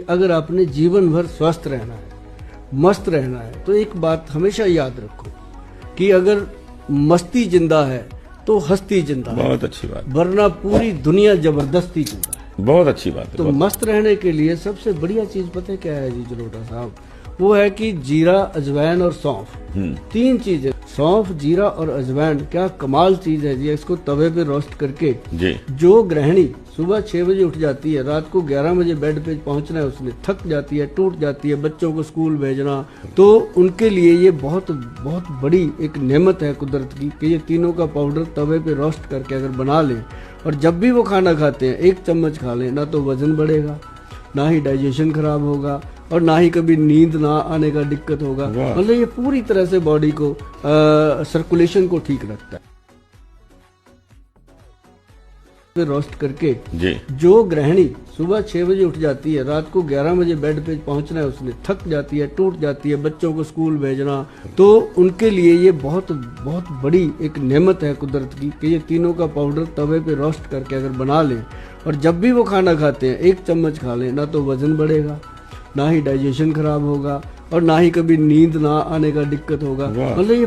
अगर आपने जीवन भर स्वस्थ रहना है, मस्त रहना है, तो एक बात हमेशा याद रखो कि अगर मस्ती जिंदा है तो हस्ती जिंदा है। बहुत अच्छी बात, वरना पूरी दुनिया जबरदस्ती जिंदा है। बहुत अच्छी बात है। तो मस्त रहने के लिए सबसे बढ़िया चीज पता है क्या है जी जलोटा साहब? वो है कि जीरा, अजवाइन और सौंफ, तीन चीजें। सौंफ, जीरा और अजवाइन क्या कमाल चीज है जी। इसको तवे पे रोस्ट करके जी। जो गृहिणी सुबह 6 बजे उठ जाती है, रात को 11 बजे बेड पे पहुंचना है, उसने थक जाती है, टूट जाती है, बच्चों को स्कूल भेजना, तो उनके लिए ये बहुत बहुत बड़ी एक नेमत है कुदरत की कि ये तीनों का पाउडर तवे पे रोस्ट करके अगर बना लें और जब भी वो खाना खाते हैं 1 चम्मच खा लें, ना तो वजन बढ़ेगा, ना ही डाइजेशन खराब होगा और ना ही कभी नींद ना आने का दिक्कत होगा। मतलब ये पूरी तरह से बॉडी को सर्कुलेशन को ठीक रखता है। रोस्ट करके जी। जो गृहिणी सुबह 6 बजे उठ जाती है, रात को 11 बजे बेड पे पहुंचना है, उसने थक जाती है, टूट जाती है, बच्चों को स्कूल भेजना, तो उनके लिए ये बहुत बहुत बड़ी एक नेमत है कुदरत की कि ये तीनों का पाउडर तवे पे रोस्ट करके अगर बना लें और जब भी वो खाना खाते हैं 1 चम्मच खा लें, ना तो वजन बढ़ेगा, ना ही डाइजेशन खराब होगा और ना ही कभी नींद ना आने का दिक्कत होगा। मतलब ये